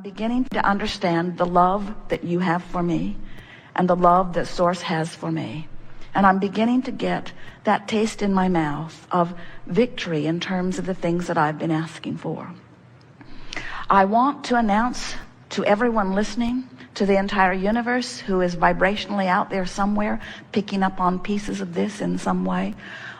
I'm beginning to understand the love that you have for me and the love that Source has for me. And I'm beginning to get that taste in my mouth of victory in terms of the things that I've been asking for. I want to announce to everyone listening, to the entire universe who is vibrationally out there somewhere, picking up on pieces of this in some way,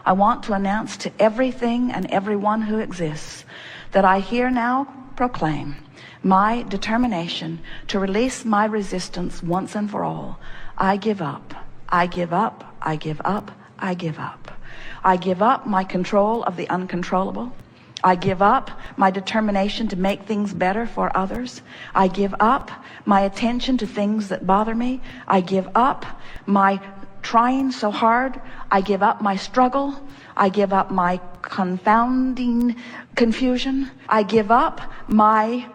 I want to announce to everything and everyone who exists that I here now proclaim my determination to release my resistance once and for all. I give up. I give up. I give up. I give up. I give up my control of the uncontrollable. I give up my determination to make things better for others. I give up my attention to things that bother me. I give up my trying so hard. I give up my struggle. I give up my confounding confusion. I give up my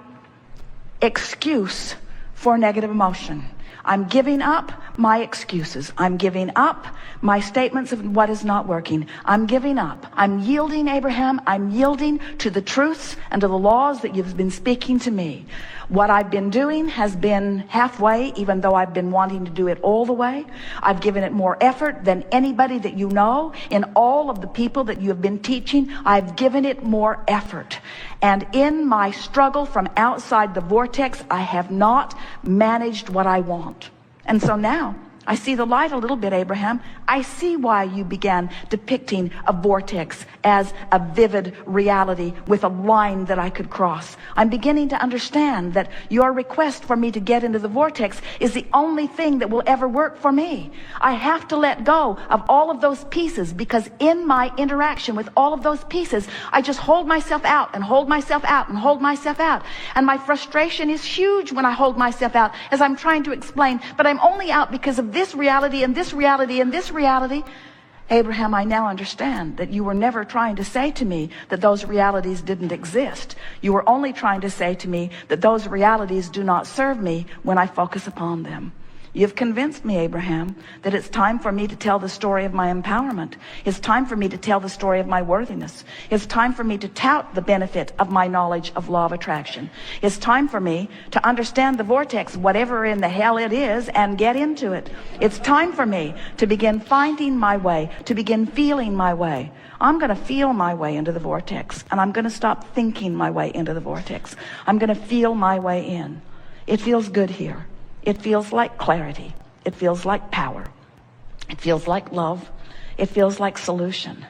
excuse for negative emotion. I'm giving up my excuses. I'm giving up my statements of what is not working. I'm giving up. I'm yielding, Abraham. I'm yielding to the truths and to the laws that you've been speaking to me. What I've been doing has been halfway, even though I've been wanting to do it all the way. I've given it more effort than anybody that you know. In all of the people that you have been teaching, I've given it more effort. And in my struggle from outside the vortex, I have not managed what I want. And so now I see the light a little bit, Abraham. I see why you began depicting a vortex as a vivid reality with a line that I could cross. I'm beginning to understand that your request for me to get into the vortex is the only thing that will ever work for me. I have to let go of all of those pieces, because in my interaction with all of those pieces, I just hold myself out and hold myself out and hold myself out. And my frustration is huge when I hold myself out as I'm trying to explain, but I'm only out because of this reality and this reality and this reality. Abraham, I now understand that you were never trying to say to me that those realities didn't exist. You were only trying to say to me that those realities do not serve me when I focus upon them. You've convinced me, Abraham, that it's time for me to tell the story of my empowerment. It's time for me to tell the story of my worthiness. It's time for me to tout the benefit of my knowledge of law of attraction. It's time for me to understand the vortex, whatever in the hell it is, and get into it. It's time for me to begin finding my way, to begin feeling my way. I'm going to feel my way into the vortex, and I'm going to stop thinking my way into the vortex. I'm going to feel my way in. It feels good here. It feels like clarity. It feels like power. It feels like love. It feels like solution.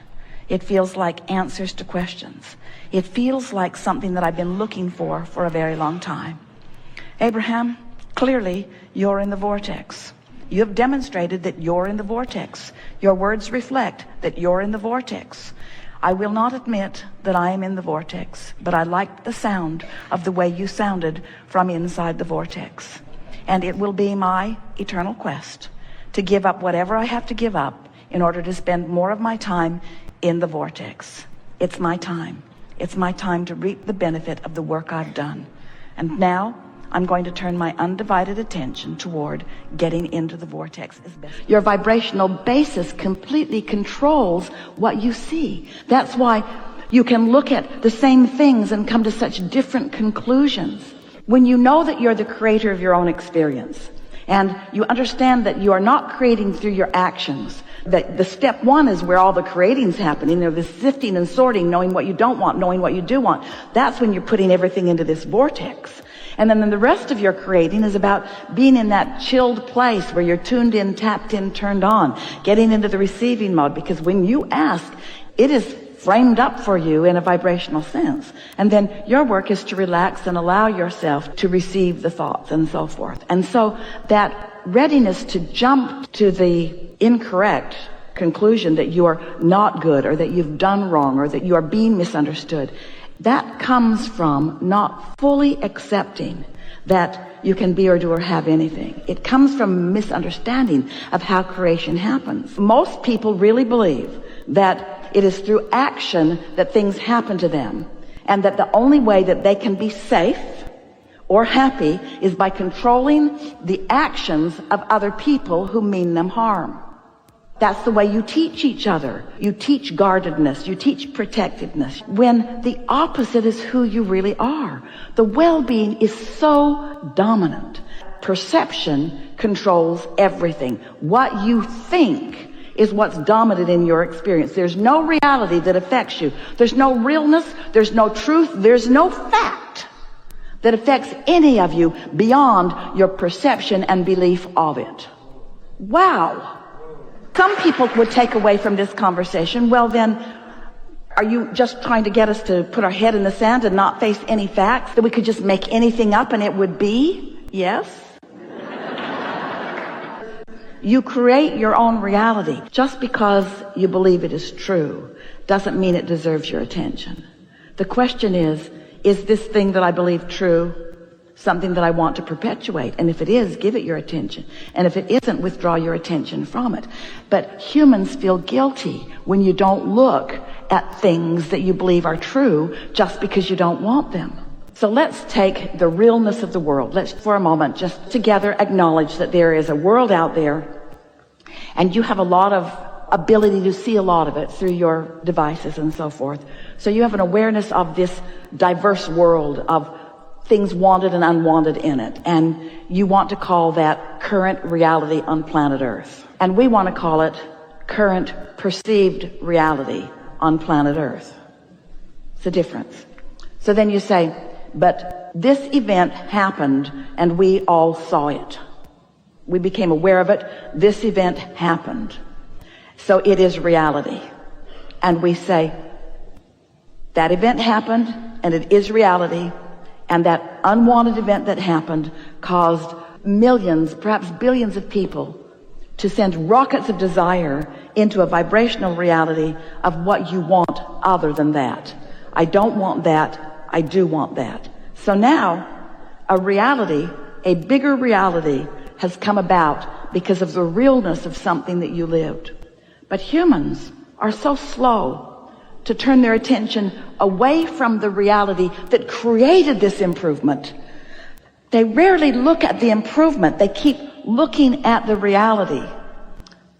It feels like answers to questions. It feels like something that I've been looking for a very long time. Abraham, clearly you're in the vortex. You have demonstrated that you're in the vortex. Your words reflect that you're in the vortex. I will not admit that I am in the vortex, but I like the sound of the way you sounded from inside the vortex. And it will be my eternal quest to give up whatever I have to give up in order to spend more of my time in the vortex. It's my time. It's my time to reap the benefit of the work I've done. And now I'm going to turn my undivided attention toward getting into the vortex as best. Your vibrational basis completely controls what you see. That's why you can look at the same things and come to such different conclusions. When you know that you're the creator of your own experience, and you understand that you are not creating through your actions, that the step one is where all the creating's happening, the sifting and sorting, knowing what you don't want, knowing what you do want. That's when you're putting everything into this vortex. And then the rest of your creating is about being in that chilled place where you're tuned in, tapped in, turned on, getting into the receiving mode, because when you ask, it is framed up for you in a vibrational sense. And then your work is to relax and allow yourself to receive the thoughts and so forth. And so that readiness to jump to the incorrect conclusion that you are not good, or that you've done wrong, or that you are being misunderstood, that comes from not fully accepting that you can be or do or have anything. It comes from a misunderstanding of how creation happens. Most people really believe that it is through action that things happen to them, and that the only way that they can be safe or happy is by controlling the actions of other people who mean them harm. That's the way you teach each other. You teach guardedness. You teach protectiveness. When the opposite is who you really are. The well-being is so dominant. Perception controls everything. What you think is what's dominant in your experience. There's no reality that affects you. There's no realness. There's no truth. There's no fact that affects any of you beyond your perception and belief of it. Wow. Some people would take away from this conversation, well then, are you just trying to get us to put our head in the sand and not face any facts? That we could just make anything up and it would be? Yes. You create your own reality. Just because you believe it is true doesn't mean it deserves your attention. The question is this thing that I believe true something that I want to perpetuate? And if it is, give it your attention. And if it isn't, withdraw your attention from it. But humans feel guilty when you don't look at things that you believe are true just because you don't want them. So let's take the realness of the world. Let's for a moment just together acknowledge that there is a world out there and you have a lot of ability to see a lot of it through your devices and so forth. So you have an awareness of this diverse world of things wanted and unwanted in it. And you want to call that current reality on planet Earth. And we want to call it current perceived reality on planet Earth. It's a difference. So then you say, but this event happened and we all saw it. We became aware of it. This event happened. So it is reality. And we say, that event happened and it is reality. And that unwanted event that happened caused millions, perhaps billions of people to send rockets of desire into a vibrational reality of what you want other than that. I don't want that. I do want that. So now a reality, a bigger reality has come about because of the realness of something that you lived. But humans are so slow to turn their attention away from the reality that created this improvement. They rarely look at the improvement. They keep looking at the reality,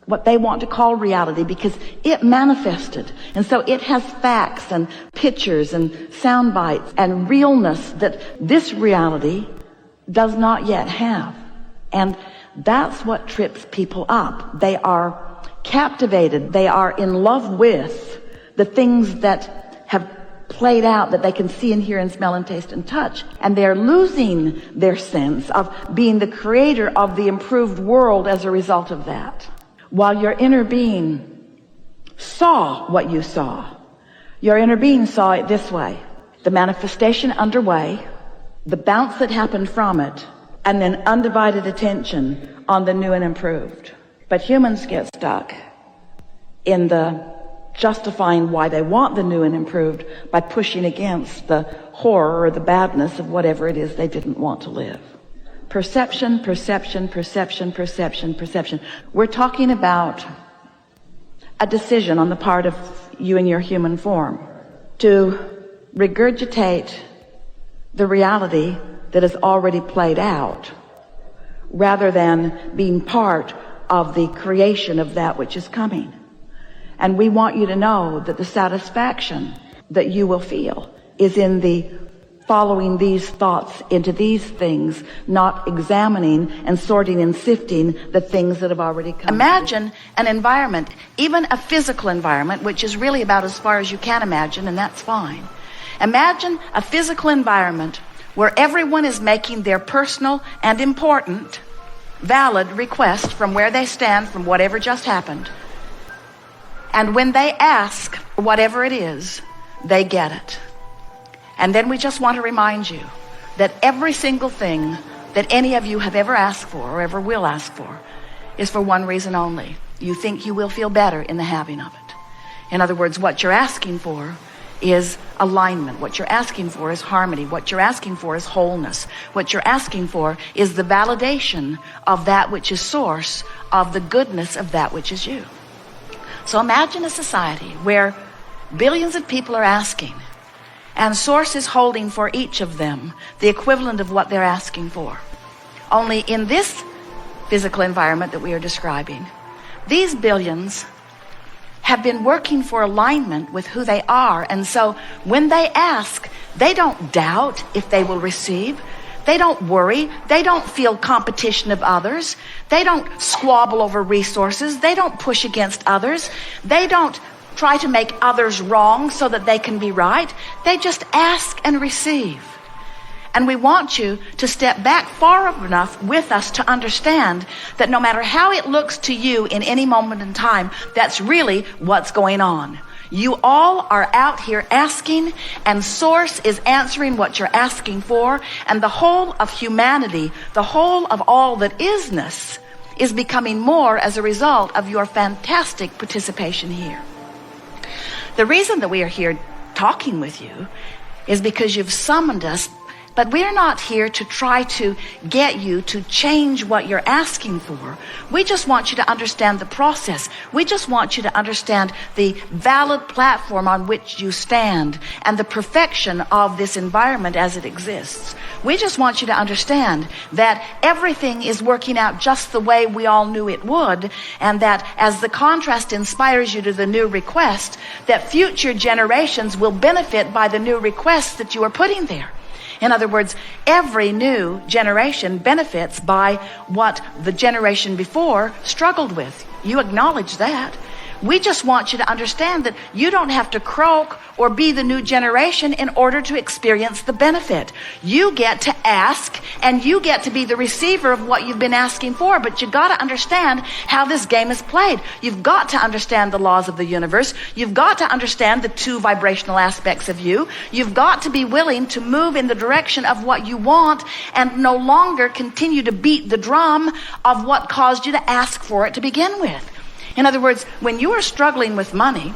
what they want to call reality, because it manifested. And so it has facts and pictures and sound bites and realness that this reality does not yet have. And that's what trips people up. They are captivated. They are in love with the things that have played out that they can see and hear and smell and taste and touch. And they're losing their sense of being the creator of the improved world as a result of that. While your inner being saw what you saw, your inner being saw it this way. The manifestation underway, the bounce that happened from it, and then undivided attention on the new and improved. But humans get stuck in the justifying why they want the new and improved by pushing against the horror or the badness of whatever it is they didn't want to live. Perception, perception, perception, perception, perception. We're talking about a decision on the part of you in your human form to regurgitate the reality that has already played out rather than being part of the creation of that which is coming. And we want you to know that the satisfaction that you will feel is in the following these thoughts into these things, not examining and sorting and sifting the things that have already come. Imagine an environment, even a physical environment, which is really about as far as you can imagine, and that's fine. Imagine a physical environment where everyone is making their personal and important, valid request from where they stand, from whatever just happened. And when they ask whatever it is, they get it. And then we just want to remind you that every single thing that any of you have ever asked for or ever will ask for is for one reason only. You think you will feel better in the having of it. In other words, what you're asking for is alignment. What you're asking for is harmony. What you're asking for is wholeness. What you're asking for is the validation of that which is source of the goodness of that which is you. So imagine a society where billions of people are asking, and source is holding for each of them the equivalent of what they're asking for. Only in this physical environment that we are describing, These billions have been working for alignment with who they are. And so when they ask, they don't doubt if they will receive. They don't worry. They don't feel competition of others. They don't squabble over resources. They don't push against others. They don't try to make others wrong so that they can be right. They just ask and receive. And we want you to step back far enough with us to understand that no matter how it looks to you in any moment in time, that's really what's going on. You all are out here asking, and Source is answering what you're asking for, and the whole of humanity, the whole of all that isness, is becoming more as a result of your fantastic participation here. The reason that we are here talking with you is because you've summoned us. But we're not here to try to get you to change what you're asking for. We just want you to understand the process. We just want you to understand the valid platform on which you stand and the perfection of this environment as it exists. We just want you to understand that everything is working out just the way we all knew it would, and that as the contrast inspires you to the new request, that future generations will benefit by the new requests that you are putting there. In other words, every new generation benefits by what the generation before struggled with. You acknowledge that. We just want you to understand that you don't have to croak or be the new generation in order to experience the benefit. You get to ask, and you get to be the receiver of what you've been asking for, but you got to understand how this game is played. You've got to understand the laws of the universe. You've got to understand the two vibrational aspects of you. You've got to be willing to move in the direction of what you want and no longer continue to beat the drum of what caused you to ask for it to begin with. In other words, when you are struggling with money,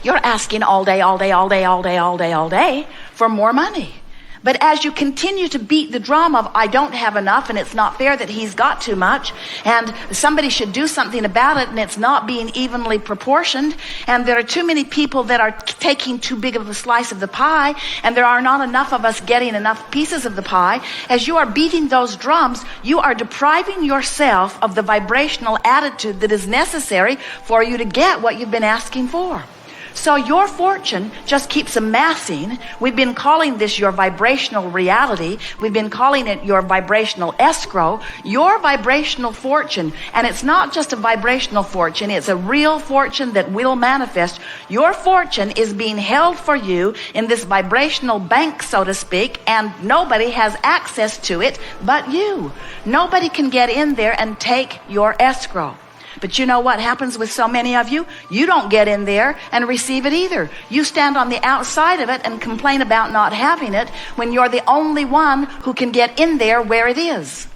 you're asking all day for more money. But as you continue to beat the drum of, I don't have enough, and it's not fair that he's got too much, and somebody should do something about it, and it's not being evenly proportioned, and there are too many people that are taking too big of a slice of the pie, and there are not enough of us getting enough pieces of the pie, as you are beating those drums, you are depriving yourself of the vibrational attitude that is necessary for you to get what you've been asking for. So your fortune just keeps amassing. We've been calling this your vibrational reality. We've been calling it your vibrational escrow, your vibrational fortune. And it's not just a vibrational fortune. It's a real fortune that will manifest. Your fortune is being held for you in this vibrational bank, so to speak, and nobody has access to it but you. Nobody can get in there and take your escrow. But you know what happens with so many of you? You don't get in there and receive it either. You stand on the outside of it and complain about not having it when you're the only one who can get in there where it is.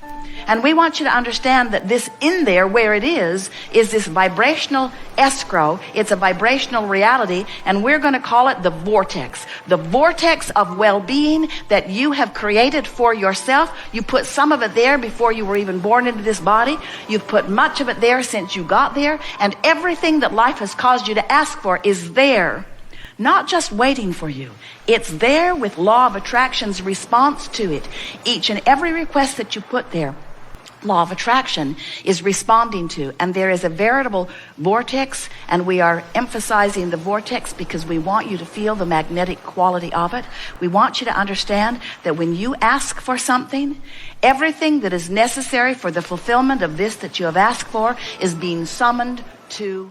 And we want you to understand that this in there where it is this vibrational escrow. It's a vibrational reality, and we're going to call it the vortex. The vortex of well-being that you have created for yourself. You put some of it there before you were even born into this body. You've put much of it there since you got there, and everything that life has caused you to ask for is there. Not just waiting for you. It's there with law of attraction's response to it. Each and every request that you put there, law of attraction is responding to. And there is a veritable vortex, and we are emphasizing the vortex because we want you to feel the magnetic quality of it. We want you to understand that when you ask for something, everything that is necessary for the fulfillment of this that you have asked for is being summoned to